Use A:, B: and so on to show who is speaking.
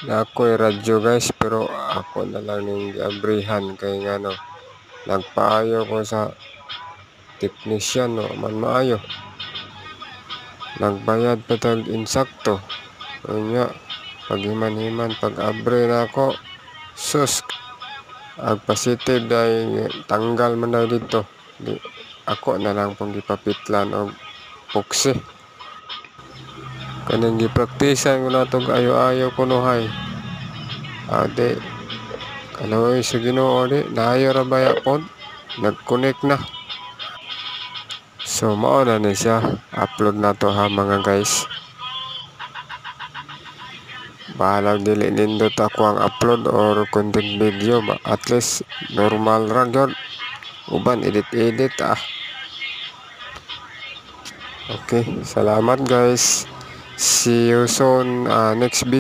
A: na ako'y radyo guys, pero ako na lang ning giabrihan kay ngano nagpaayo ko sa technician no man maayo, nagbayad pa tag insakto. Unya paghiman-himan pag-abre na ako, sus, agpositive dahil tanggal man daw dito. Ako na lang pong gipapitlan og puksi. Kaning gipraktisan ko na itong ayo-ayo ko no hay. Ade, kaloy sa Ginoo di, naayo ra baya pod, nag-connect na. So mao na ni siya, upload na to ha mga guys. Bahalag dili nindot ako ang upload or content video, at least normal ra gyud. Uban edit Okay, salamat guys. See you soon next video.